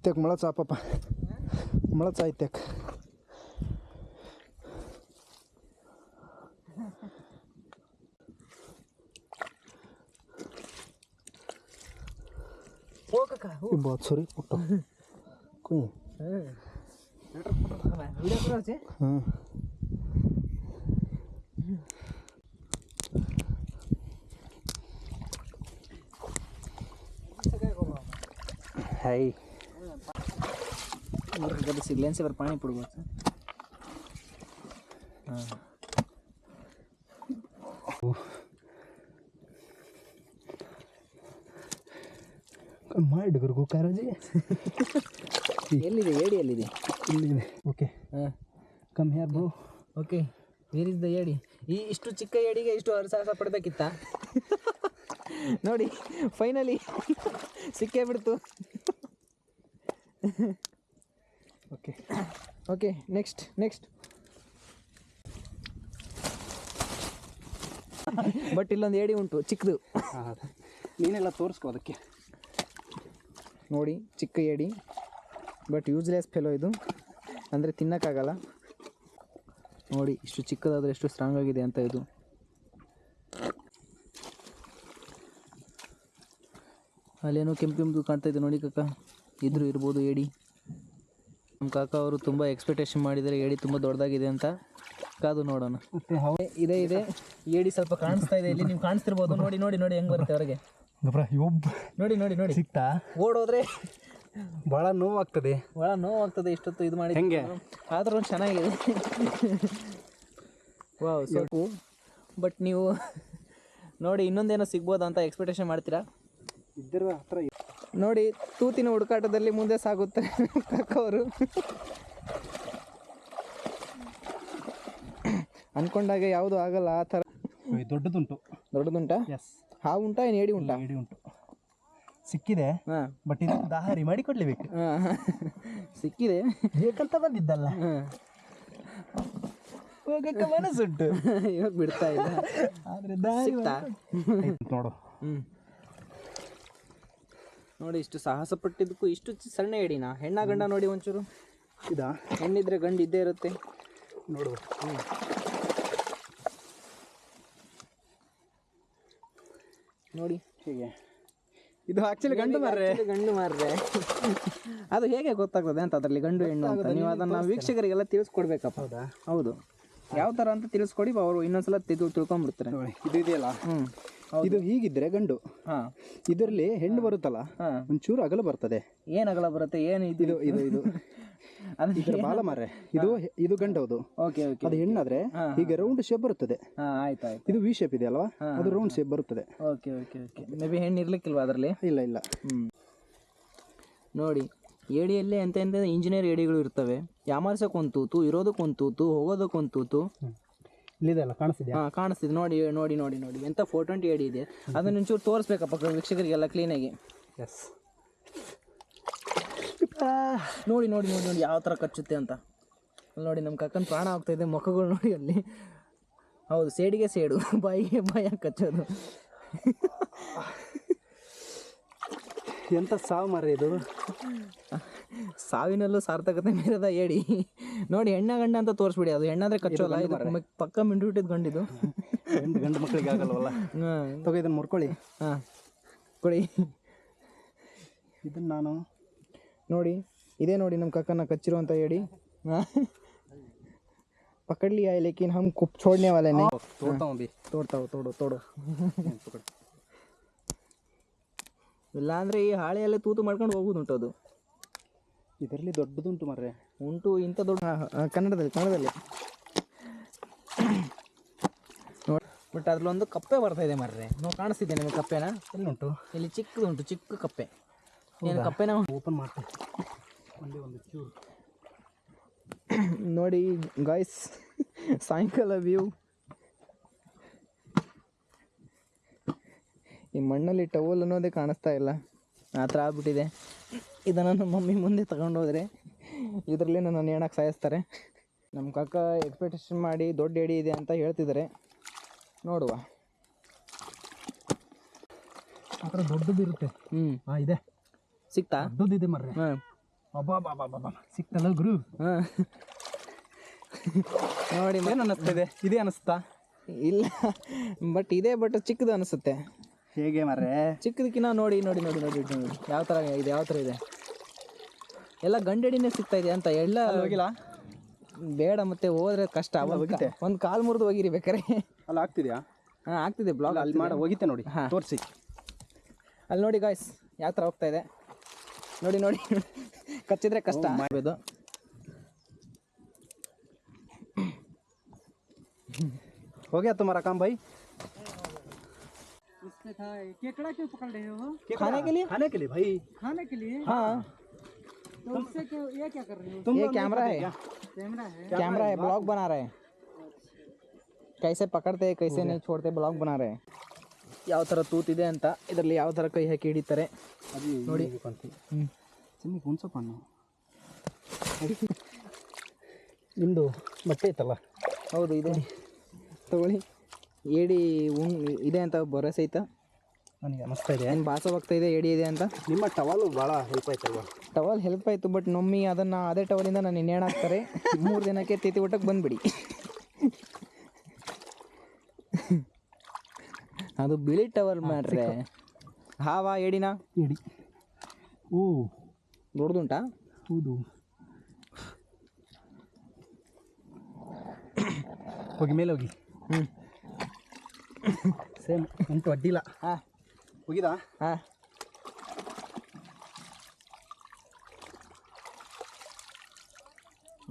इत्तेक मळच आपा मळच इत्तेक हो काका हो बहुत सॉरी फोटो कोई वीडियो करायचे हां हाय कधी सिग्लेन्सवर पाणी पडवायचं ಮಾಡಿದ್ರು ಕಾರಾಜಿ ಎಲ್ಲಿದೆ ಏಡಿ ಎಲ್ಲಿದೆ ಇಲ್ಲಿದೆ okay come here bro okay where is the ಏಡಿ ಈ ಇಷ್ಟು ಚಿಕ್ಕ ಏಡಿಗೆ ಇಷ್ಟು ಸಾಹಸ ಪಡಬೇಕಿತ್ತ ನೋಡಿ ಫೈನಲಿ ಸಿಕ್ಕೇ ಬಿಡ್ತು ಓಕೆ ಓಕೆ ನೆಕ್ಸ್ಟ್ ಬಟ್ ಇಲ್ಲೊಂದು ಏಡಿ ಉಂಟು ಚಿಕ್ಕದು ನೀನೆಲ್ಲ ತೋರಿಸ್ಕೋ ಅದಕ್ಕೆ ನೋಡಿ ಚಿಕ್ಕ ಏಡಿ ಬಟ್ ಯೂಸ್ಲೆಸ್ ಫೆಲೋ ಇದು ಅಂದರೆ ತಿನ್ನೋಕ್ಕಾಗಲ್ಲ ನೋಡಿ ಇಷ್ಟು ಚಿಕ್ಕದಾದರೆ ಎಷ್ಟು ಸ್ಟ್ರಾಂಗ್ ಆಗಿದೆ ಅಂತ ಇದು ಅಲ್ಲೇನೋ ಕೆಂಪು ಕಾಣ್ತಾ ಇದೆ ನೋಡಿ ಕಾಕ ಇದ್ರೂ ಇರ್ಬೋದು ಏಡಿ ನಮ್ಮ ಕಾಕ ಅವರು ತುಂಬ ಎಕ್ಸ್ಪೆಕ್ಟೇಷನ್ ಮಾಡಿದರೆ ಏಡಿ ತುಂಬ ದೊಡ್ಡದಾಗಿದೆ ಅಂತ ಕಾದು ನೋಡೋಣ ಮತ್ತೆ ಇದೆ ಏಡಿ ಸ್ವಲ್ಪ ಕಾಣಿಸ್ತಾ ಇದೆ ಇಲ್ಲಿ ನೀವು ಕಾಣಿಸ್ತಿರ್ಬೋದು ನೋಡಿ ಹೆಂಗೆ ಬರುತ್ತೆ ಹೊರಗೆ ನೋಡಿ ಸಿಕ್ತಾ ಓಡೋದ್ರೆ ಭಾಳ ನೋವಾಗ್ತದೆ ಇಷ್ಟೊತ್ತು ಇದು ಮಾಡಿ ಹೆಂಗೆ ಆದ್ರೂ ಚೆನ್ನಾಗಿದೆ ವಾವ್ ಸ್ವಲ್ಪ ಬಟ್ ನೀವು ನೋಡಿ ಇನ್ನೊಂದೇನೋ ಸಿಗ್ಬೋದಾ ಅಂತ ಎಕ್ಸ್ಪೆಕ್ಟೇಷನ್ ಮಾಡ್ತೀರಾ ಇದ್ರ ಹತ್ರ ನೋಡಿ ತೂತಿನ ಹುಡುಕಾಟದಲ್ಲಿ ಮುಂದೆ ಸಾಗುತ್ತಾರೆ ಕಾಕವರು ಅನ್ಕೊಂಡಾಗೆ ಯಾವುದು ಆಗಲ್ಲ ಆ ಥರ ದೊಡ್ಡದುಂಟಾ ಎಸ್ ಹಾವು ಉಂಟಾ ಏನು ಏಡಿ ಉಂಟಾ ಏಡಿ ಉಂಟು ಸಿಕ್ಕಿದೆ ಹಾಂ ಬಟ್ ಇದು ದಾರಿ ಮಾಡಿ ಕೊಡ್ಲೇಬೇಕು ಸಿಕ್ಕಿದೆ ಬೇಕಂತ ಬಂದಿದ್ದಲ್ಲ ಹೋಗಕ್ಕೆ ಮನಸ್ಸುಂಟು ಇವಾಗ ಬಿಡ್ತಾ ಇಲ್ಲ ಆದ್ರೆ ದಾರಿ ನೋಡು ನೋಡಿ ಇಷ್ಟು ಸಾಹಸ ಪಟ್ಟಿದ್ದಕ್ಕೂ ಇಷ್ಟು ಸಣ್ಣ ಏಡಿನಾ ಹೆಣ್ಣ ಗಂಡ ನೋಡಿ ಒಂಚೂರು ಇದಾ ಹೆಣ್ಣಿದ್ರೆ ಗಂಡು ಇದ್ದೇ ಇರುತ್ತೆ ನೋಡು ನೋಡಿ ಹೀಗೆ ಇದು ಆಕ್ಚುಲಿ ಗಂಡು ಮಾರ್ರೆ ಅದು ಹೇಗೆ ಗೊತ್ತಾಗ್ತದೆ ಅಂತ ಅದರಲ್ಲಿ ಗಂಡು ಹೆಣ್ಣು ಅಂತ ನೀವು ಅದನ್ನು ವೀಕ್ಷಕರಿಗೆಲ್ಲ ತಿಳಿಸ್ಕೊಡ್ಬೇಕಪ್ಪ ಹೌದು ಯಾವ ಥರ ಅಂತ ತಿಳಿಸ್ಕೊಡಿ ಅವರು ಇನ್ನೊಂದ್ಸಲ ತಿಳ್ಕೊಂಡ್ಬಿಡ್ತಾರೆ ನೋಡಿ ಇದು ಇದೆಯಲ್ಲ ಇದು ಹೀಗಿದ್ರೆ ಗಂಡು ಇದರಲ್ಲಿ ಹೆಣ್ಣು ಬರುತ್ತಲ್ಲ ಒಂಚೂರು ಅಗಲ ಬರ್ತದೆ ಏನು ಅಗಲ ಬರುತ್ತೆ ಏನು ಇದು ಇದರ ಬಾಲ ಮಾರ್ರೆ ಇದು ಗಂಡು ಅದು ಓಕೆ ಅದು ಹೆಣ್ಣಾದ್ರೆ ಹೀಗೆ ರೌಂಡ್ ಶೇಪ್ ಬರುತ್ತದೆ ಆಯ್ತು ಇದು ವಿ ಶೇಪ್ ಇದೆ ಅಲ್ವಾ ಅದು ರೌಂಡ್ ಶೇಪ್ ಬರುತ್ತದೆ ಓಕೆ ಮೇ ಬಿ ಹೆಣ್ಣು ಇರ್ಲಿಕ್ಕಿಲ್ವಾ ಅದರಲ್ಲಿ ಇಲ್ಲ ನೋಡಿ ಏಡಿಯಲ್ಲಿ ಎಂತ ಇಂಜಿನಿಯರ್ ಏಡಿಗಳು ಇರ್ತವೆ ಯಾಮಾರ್ಸಕ್ಕೊಂದು ತೂತು ಇರೋದಕ್ಕೊಂದು ತೂತು ಹೋಗೋದಕ್ಕೊಂದು ತೂತು ಇಲ್ಲಿದೆಲ್ಲ ಕಾಣಿಸ್ತಿದೆ ಕಾಣಿಸ್ತಿದೆ ನೋಡಿ ಎಂತ 420 ಏಡಿ ಇದೆ ಅದನ್ನ ಒಂಚೂರು ತೋರಿಸ್ಬೇಕಪ್ಪ ವೀಕ್ಷಕರಿಗೆಲ್ಲ ಕ್ಲೀನಾಗಿ ಎಸ್ ನೋಡಿ ಯಾವ ಥರ ಕಚ್ಚುತ್ತೆ ಅಂತ ನೋಡಿ ನಮ್ಮ ಕಕ್ಕನ ಪ್ರಾಣ ಆಗ್ತಾ ಇದೆ ಮುಖಗಳು ನೋಡಿ ಅಲ್ಲಿ ಹೌದು ಸೇಡಿಗೆ ಸೇಡು ಬಾಯಿಗೆ ಕಚ್ಚೋದು ಎಂತ ಸಾವು ಮಾರ್ರೆ ಇದು ಸಾವಿನಲ್ಲೂ ಸಾರ್ಥಕತೆ ಮೀರದ ಏಡಿ ನೋಡಿ ಹೆಣ್ಣ ಗಂಡ ಅಂತ ತೋರಿಸ್ಬಿಡಿ ಅದು ಹೆಣ್ಣಾದ್ರೆ ಕಚ್ಚೋಲ್ಲ ಇದು ಪಕ್ಕ ಮಿಂಡು ಗಂಡಿದು ಗಂಡು ಮಕ್ಕಳಿಗೆ ಆಗಲ್ವಲ್ಲ ತಗೋ ಇದನ್ನು ಮುರ್ಕೊಳ್ಳಿ ಕೊಡಿ ಇದನ್ನು ನಾನು ನೋಡಿ ಇದೇ ನೋಡಿ ನಮ್ಮ ಕಕ್ಕನ ಕಚ್ಚಿರುವಂಥ ಏಡಿ पकड़ लिया है लेकिन हम कुछ छोड़ने वाले नहीं तोड़ता हूँ अभी तोड़ो ಇಲ್ಲ ಅಂದರೆ ಈ ಹಾಳೆಯಲ್ಲೇ ತೂತು ಮಾಡ್ಕೊಂಡು ಹೋಗೋದುಂಟು ಅದು ಇದರಲ್ಲಿ ದೊಡ್ಡದುಂಟು ಮಾರ್ರೆ ಉಂಟು ಇಂಥ ದೊಡ್ಡ ಕನ್ನಡದಲ್ಲಿ ನೋಡಿ ಬಟ್ ಅದ್ರಲ್ಲೊಂದು ಕಪ್ಪೆ ಬರ್ತಾ ಇದೆ ಮಾರ್ರೆ ನಾವು ಕಾಣಿಸ್ತಿದ್ದೆ ನಿಮಗೆ ಕಪ್ಪೆನ ಎಲ್ಲಿ ಉಂಟು ಇಲ್ಲಿ ಚಿಕ್ಕದುಂಟು ಚಿಕ್ಕ ಕಪ್ಪೆ ಏನು ಕಪ್ಪೆನ ಓಪನ್ ಮಾಡ್ತೆ ಒಂದು ಚೂರು ನೋಡಿ ಗಾಯ್ಸ್ ಸಾಯಂಕಾಲ ವ್ಯೂ ಈ ಮಣ್ಣಲ್ಲಿ ಟವಲ್ ಅನ್ನೋದೇ ಕಾಣಿಸ್ತಾ ಇಲ್ಲ ಆ ಥರ ಆಗ್ಬಿಟ್ಟಿದೆ ಇದನ್ನು ನಮ್ಮ ಮಮ್ಮಿ ಮುಂದೆ ತಗೊಂಡೋದ್ರೆ ಇದರಲ್ಲೇ ನನ್ನ ನೇಣಕ್ಕೆ ಸಾಯಿಸ್ತಾರೆ ನಮ್ಮ ಕಾಕ ಎಕ್ಸ್ಪೆಕ್ಟೇಷನ್ ಮಾಡಿ ದೊಡ್ಡ ಏಡಿ ಇದೆ ಅಂತ ಹೇಳ್ತಿದ್ದಾರೆ ನೋಡುವ ಆ ಥರ ದೊಡ್ಡದು ಇರುತ್ತೆ ಇದೆ ಸಿಕ್ತಾ ದೊಡ್ಡದಿದೆ ಮರ್ರೆ ಅಬ್ಬಾ ಸಿಕ್ತಲ್ಲ ಗುರು. ಹಾಂ ನೋಡಿ ಏನು ಅನ್ನಿಸ್ತಿದೆ? ಇದೇ ಅನಿಸ್ತಾ? ಇಲ್ಲ ಬಟ್ ಇದೆ, ಬಟ್ ಚಿಕ್ಕದು ಅನಿಸುತ್ತೆ. ಹೇಗೆ ಮರ್ರೆ? ಚಿಕ್ಕದಕ್ಕಿಂತ ನೋಡಿ ನೋಡಿ ನೋಡಿ ನೋಡಿ ನೋಡಿ ಯಾವ ಥರ ಇದೆ, ಯಾವ ಥರ ಇದೆ. ಎಲ್ಲ ಗಂಡೆಡಿನೇ ಸಿಗ್ತಾ ಇದೆ ಅಂತ ಎಲ್ಲ ಹೋಗಿಲ್ಲ ಬೇಡ, ಮತ್ತೆ ಹೋದ್ರೆ ಕಷ್ಟ. ಒಂದು ಕಾಲು ಮುರಿದು ಹೋಗಿರಿ ಬೇಕಾರೆ. ಅಲ್ಲಿ ಆಗ್ತಿದ್ಯಾ? ಹಾಂ ಆಗ್ತಿದೆ ಬ್ಲಾಗ್. ಅಲ್ಲಿ ಮಾಡಿ ಹೋಗಿತ್ತೆ ನೋಡಿ. ಹಾಂ ತೋರಿಸಿ. ಅಲ್ಲಿ ನೋಡಿ ಗಾಯ್ಸ್ ಯಾವ ಥರ ಹೋಗ್ತಾ ಇದೆ ನೋಡಿ ನೋಡಿ. ಕಚ್ಚಿದ್ರೆ ಕಷ್ಟ ಇದು. हो गया तुम्हारा काम भाई? उससे था केकड़ा क्यों पकड़ रहे हो? खाने के लिए? खाने के लिए भाई. खाने के लिए? हाँ तो उससे क्यों ये क्या कर रहे हो? तुम ये कैमरा है, कैमरा है। कैमरा है, ब्लॉग बना रहे हैं. कैसे पकड़ते हैं कैसे नहीं छोड़ते, ब्लॉग बना रहे हैं. ಯಾವ ಥರ ತೂತಿದೆ ಅಂತ ಇದರಲ್ಲಿ ಯಾವ ಥರ ಕೈ ಹಾಕಿ ಹಿಡಿತಾರೆ ನೋಡಿ. ಚಿನ್ನಿ ಕುಣ್ಸಪ್ಪ ನಿಮ್ಮದು ಬಟ್ಟೆ ಇತ್ತಲ್ಲ? ಹೌದು ಇದೆ, ತಗೊಳ್ಳಿ. ಏಡಿ ಇದೆ ಅಂತ ಭರವಸೆ ಐತಾ? ನನಗೆ ಅನಿಸ್ತಾ ಇದೆ ಏನು ಭಾಸವಾಗ್ತಾ ಇದೆ ಏಡಿ ಇದೆ ಅಂತ. ನಿಮ್ಮ ಟವಲು ಭಾಳ ಹೆಲ್ಪ್ ಆಯ್ತಲ್ವ? ಟವಲ್ ಹೆಲ್ಪ್ ಆಯಿತು, ಬಟ್ ನಮ್ಮಿ ಅದನ್ನು ಅದೇ ಟವಲಿಂದ ನಾನು ಇನ್ನೇನು ಹಾಕ್ತಾರೆ 3 ದಿನಕ್ಕೆ ತಿಥಿ ಊಟಕ್ಕೆ ಬಂದುಬಿಡಿ. ಅದು ಬಿಳಿ ಟವಲ್ ಮಾಡ್ರೆ. ಹಾವ ಏಡಿನ ಏಡಿ. ಓ ದೊಡ್ಡದುಂಟಾ? ಹೌದು. ಹೋಗಿ ಮೇಲೆ ಹೋಗಿ. ಸೇಮ್ ಉಂಟು, ಅಡ್ಡಿಲ್ಲ. ಹಾಂ ಹೋಗಿದಾ? ಹಾಂ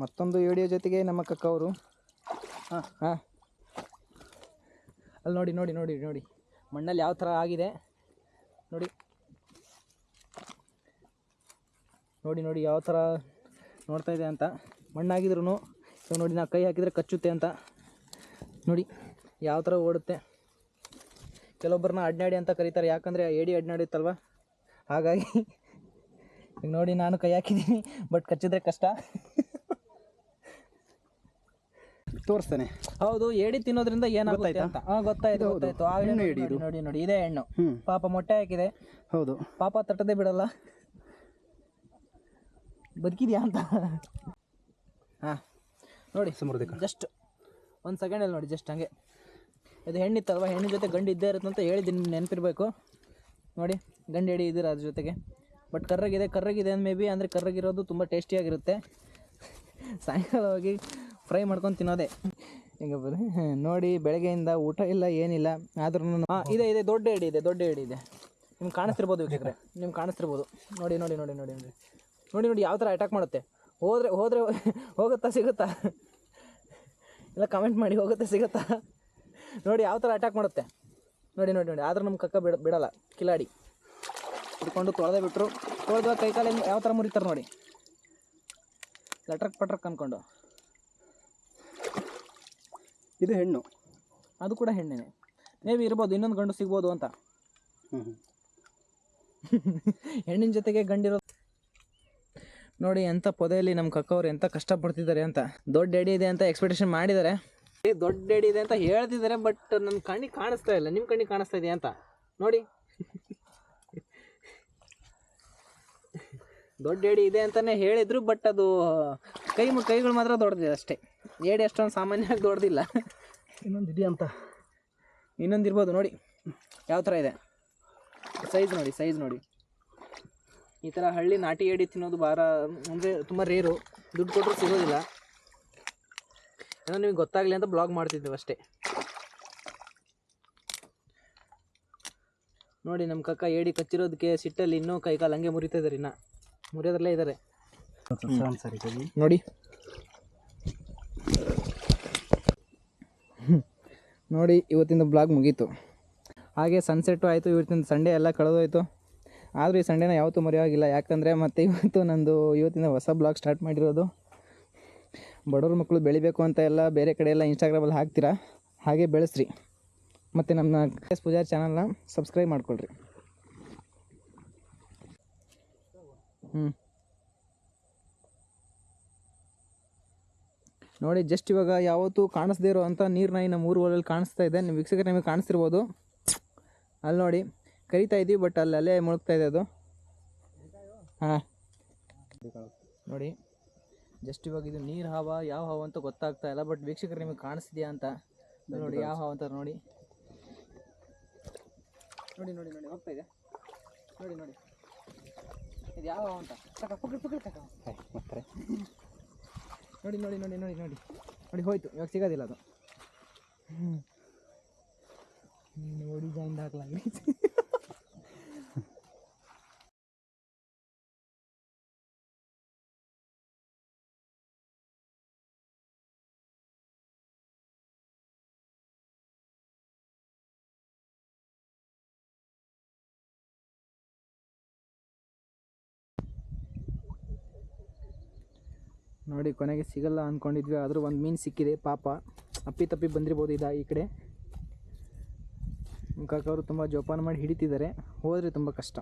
ಮತ್ತೊಂದು ವಿಡಿಯೋ ಜೊತೆಗೆ ನಮ್ಮ ಕಕ್ಕ ಅವರು. ಹಾಂ ಹಾಂ ಅಲ್ಲಿ ನೋಡಿ ನೋಡಿ ನೋಡಿ ನೋಡಿ ಮಣ್ಣಲ್ಲಿ ಯಾವ ಥರ ಆಗಿದೆ ನೋಡಿ ನೋಡಿ ನೋಡಿ ಯಾವ ಥರ ನೋಡ್ತಾ ಇದೆ ಅಂತ. ಮಣ್ಣಾಗಿದ್ರು ನೋಡಿ ನಾವು ಕೈ ಹಾಕಿದರೆ ಕಚ್ಚುತ್ತೆ ಅಂತ ನೋಡಿ ಯಾವ ಥರ ಓಡುತ್ತೆ. ಕೆಲವೊಬ್ಬರನ್ನ ಅಡ್ನಾಡಿ ಅಂತ ಕರೀತಾರೆ, ಯಾಕಂದರೆ ಏಡಿ ಅಡ್ನಾಡಿತ್ತಲ್ವ, ಹಾಗಾಗಿ ಈಗ ನೋಡಿ ನಾನು ಕೈ ಹಾಕಿದ್ದೀನಿ, ಬಟ್ ಕಚ್ಚಿದ್ರೆ ಕಷ್ಟ. ತೋರಿಸ್ತೇನೆ. ಹೌದು, ಏಡಿ ತಿನ್ನೋದ್ರಿಂದ ಏನಾಗುತ್ತೆ ಅಂತ. ಹಾಂ ಗೊತ್ತಾಯ್ತು ಗೊತ್ತಾಯ್ತು. ಆ ನೋಡಿ ನೋಡಿ ನೋಡಿ ಇದೇ ಹೆಣ್ಣು. ಪಾಪ ಮೊಟ್ಟೆ ಹಾಕಿದೆ. ಹೌದು, ಪಾಪ ತಟ್ಟದೇ ಬಿಡಲ್ಲ, ಬದುಕಿದ್ಯಾ ಅಂತ. ಹಾಂ ನೋಡಿ ಜಸ್ಟ್ 1 ಸೆಕೆಂಡಲ್ಲಿ ನೋಡಿ, ಜಸ್ಟ್ ಹಂಗೆ. ಇದು ಹೆಣ್ಣಿತ್ತಲ್ವ, ಹೆಣ್ಣಿನ ಜೊತೆ ಗಂಡು ಇದ್ದೇ ಇರುತ್ತೆ ಅಂತ ಹೇಳಿದ್ದೀನಿ, ನೆನಪಿರ್ಬೇಕು ನೋಡಿ. ಗಂಡು ಏಡಿ ಇದ್ದೀರ ಅದ್ರ ಜೊತೆಗೆ, ಬಟ್ ಕರ್ರಗಿದೆ ಮೇ ಬಿ. ಅಂದರೆ ಕರ್ರಗಿರೋದು ತುಂಬ ಟೇಸ್ಟಿಯಾಗಿರುತ್ತೆ. ಸಾಯಂಕಾಲ ಹೋಗಿ ಫ್ರೈ ಮಾಡ್ಕೊಂಡು ತಿನ್ನೋದೆ ಹಿಂಗೆ ನೋಡಿ. ಬೆಳಗ್ಗೆಯಿಂದ ಊಟ ಇಲ್ಲ ಏನಿಲ್ಲ, ಆದ್ರೂ ಹಾಂ ಇದೆ ಇದೆ ದೊಡ್ಡ ಏಡಿ ಇದೆ, ದೊಡ್ಡ ಏಡಿ ಇದೆ. ನಿಮ್ಗೆ ಕಾಣಿಸ್ತಿರ್ಬೋದು ವೀಕ್ಷಕರೇ, ನಿಮ್ಗೆ ಕಾಣಿಸ್ತಿರ್ಬೋದು ನೋಡಿ ನೋಡಿ ನೋಡಿ ನೋಡಿ ನೋಡಿ ನೋಡಿ ನೋಡಿ ಯಾವ ಥರ ಅಟ್ಯಾಕ್ ಮಾಡುತ್ತೆ. ಹೋದರೆ ಹೋಗುತ್ತಾ ಸಿಗುತ್ತಾ? ಇಲ್ಲ ಕಮೆಂಟ್ ಮಾಡಿ, ಹೋಗುತ್ತೆ ಸಿಗುತ್ತಾ ನೋಡಿ ಯಾವ ಥರ ಅಟ್ಯಾಕ್ ಮಾಡುತ್ತೆ ನೋಡಿ ನೋಡಿ ನೋಡಿ. ಆದರೂ ನಮ್ಮ ಕಕ್ಕ ಬಿಡಲ್ಲ, ಕಿಲಾಡಿ ಹಿಡ್ಕೊಂಡು ತೊಳೆದೇ ಬಿಟ್ಟರು. ತೊಳೆದ ಕೈ ಕಾಲಿಂದ ಯಾವ ಥರ ಮುರಿತಾರೆ ನೋಡಿ, ಲಟ್ರಕ್ ಪಟ್ರಕ್ ಅಂದ್ಕೊಂಡು. ಇದು ಹೆಣ್ಣು, ಅದು ಕೂಡ ಹೆಣ್ಣೇನೆ. ಮೇ ಬಿ ಇರ್ಬೋದು, ಇನ್ನೊಂದು ಗಂಡು ಸಿಗ್ಬೋದು ಅಂತ. ಹೆಣ್ಣಿನ ಜೊತೆಗೆ ಗಂಡಿರೋ ನೋಡಿ. ಎಂಥ ಪೊದೆಯಲ್ಲಿ ನಮ್ಮ ಕಕ್ಕವ್ರು ಎಂಥ ಕಷ್ಟಪಡ್ತಿದ್ದಾರೆ ಅಂತ. ದೊಡ್ಡ ಎಡಿ ಇದೆ ಅಂತ ಎಕ್ಸ್ಪೆಕ್ಟೇಷನ್ ಮಾಡಿದ್ದಾರೆ, ದೊಡ್ಡ ಎಡಿ ಇದೆ ಅಂತ ಹೇಳ್ತಿದ್ದಾರೆ, ಬಟ್ ನನ್ನ ಕಣ್ಣಿಗೆ ಕಾಣಿಸ್ತಾ ಇಲ್ಲ. ನಿಮ್ಮ ಕಣ್ಣಿಗೆ ಕಾಣಿಸ್ತಾ ಇದೆಯಾ ಅಂತ ನೋಡಿ. ದೊಡ್ಡ ಏಡಿ ಇದೆ ಅಂತಲೇ ಹೇಳಿದರು, ಬಟ್ ಅದು ಕೈಗಳು ಮಾತ್ರ ದೊಡ್ಡದಿದೆ ಅಷ್ಟೇ. ಏಡಿ ಅಷ್ಟೊಂದು ಸಾಮಾನ್ಯವಾಗಿ ದೊಡ್ಡದಿಲ್ಲ. ಇನ್ನೊಂದು ಇದೆಯಾ ಅಂತ, ಇನ್ನೊಂದು ಇರ್ಬೋದು ನೋಡಿ ಯಾವ ಥರ ಇದೆ. ಸೈಜ್ ನೋಡಿ, ಸೈಜ್ ನೋಡಿ. ಈ ಥರ ಹಳ್ಳಿ ನಾಟಿ ಏಡಿ ತಿನ್ನೋದು ಅಂದರೆ ತುಂಬ ರೇರು, ದುಡ್ಡು ಕೊಟ್ಟರು ಸಿಗೋದಿಲ್ಲ. ಏನೋ ನಿಮಗೆ ಗೊತ್ತಾಗಲಿ ಅಂತ ಬ್ಲಾಗ್ ಮಾಡ್ತಿದ್ದೇವೆ ಅಷ್ಟೇ. ನೋಡಿ ನಮ್ಮ ಕಕ್ಕ ಏಡಿ ಕಚ್ಚಿರೋದಕ್ಕೆ ಸಿಟ್ಟಲ್ಲಿ ಇನ್ನೂ ಕೈಕಾಲು ಹಂಗೆ ಮುರಿತಾ ಇದ್ದಾರೆ, ಇನ್ನೂ ಮುರಿಯೋದ್ರಲ್ಲೇ ಇದ್ದಾರೆ ನೋಡಿ. ನೋಡಿ ಇವತ್ತಿನ ಬ್ಲಾಗ್ ಮುಗೀತು. ಹಾಗೆ ಸನ್ಸೆಟ್ಟು ಆಯಿತು. ಇವತ್ತಿನ ಸಂಡೇ ಎಲ್ಲ ಕಳೆದೋಯ್ತು. ಆದರೂ ಈ ಸಂಡೇನ ಯಾವತ್ತೂ ಮರೆಯೋವಾಗಿಲ್ಲ, ಯಾಕಂದರೆ ಮತ್ತೆ ಇವತ್ತಿನ ಹೊಸ ಬ್ಲಾಗ್ ಸ್ಟಾರ್ಟ್ ಮಾಡಿರೋದು. ಬಡವ್ರ ಮಕ್ಕಳು ಬೆಳಿಬೇಕು ಅಂತ ಎಲ್ಲ ಬೇರೆ ಕಡೆ ಎಲ್ಲ ಇನ್ಸ್ಟಾಗ್ರಾಮಲ್ಲಿ ಹಾಕ್ತೀರಾ, ಹಾಗೆ ಬೆಳೆಸ್ರಿ. ಮತ್ತು ನಮ್ಮ KS ಪೂಜಾರಿ ಚಾನಲ್ನ ಸಬ್ಸ್ಕ್ರೈಬ್ ಮಾಡ್ಕೊಳ್ರಿ. ನೋಡಿ ಜಸ್ಟ್ ಇವಾಗ ಯಾವತ್ತೂ ಕಾಣಿಸ್ದೇ ಇರೋ ಅಂಥ ನೀರನ್ನ ನಮ್ಮ ಊರು ಹೊಲಲ್ಲಿ ಕಾಣಿಸ್ತಾ ಇದೆ. ನಿಮ್ಮ ವೀಕ್ಷಕರು ನಿಮಗೆ ಕಾಣಿಸ್ತಿರ್ಬೋದು, ಅಲ್ಲಿ ನೋಡಿ ಕರಿತಾ ಇದ್ದೀವಿ, ಬಟ್ ಅಲ್ಲೇ ಮುಳುಗ್ತಾ ಇದೆ ಅದು. ಹಾಂ ನೋಡಿ ಜಸ್ಟ್ ಇವಾಗ ಇದು ನೀರು ಹಾವ ಯಾವ ಹಾವು ಅಂತ ಗೊತ್ತಾಗ್ತಾ ಇಲ್ಲ. ಬಟ್ ವೀಕ್ಷಕರು ನಿಮಗೆ ಕಾಣಿಸ್ತಿದೆಯಾ ಅಂತ ನೋಡಿ, ಯಾವ ಹಾವು ಅಂತ ನೋಡಿ ನೋಡಿ ನೋಡಿ ನೋಡಿ ಹೋಗ್ತಾ ಇದೆ ನೋಡಿ ನೋಡಿ, ಇದು ಯಾವ ಹಾವು ಅಂತ ಮತ್ತೆ ನೋಡಿ ನೋಡಿ ನೋಡಿ ನೋಡಿ ನೋಡಿ ನೋಡಿ ಹೋಯ್ತು. ಇವಾಗ ಸಿಗೋದಿಲ್ಲ ಅದು. ನೋಡಿ ಜಾಯಿಂಟ್ ಹಾಕ್ಲಾಗಿ ನೋಡಿ ಕೊನೆಗೆ ಸಿಗಲ್ಲ ಅಂದ್ಕೊಂಡಿದ್ವಿ, ಆದರೂ ಒಂದು ಮೀನು ಸಿಕ್ಕಿದೆ. ಪಾಪ ಅಪ್ಪಿ ತಪ್ಪಿ ಬಂದಿರ್ಬೋದು ಈ ಕಡೆ. ಕಾಕವರು ತುಂಬ ಜೋಪಾನ ಮಾಡಿ ಹಿಡಿತಿದ್ದಾರೆ, ಹೋದರೆ ತುಂಬ ಕಷ್ಟ.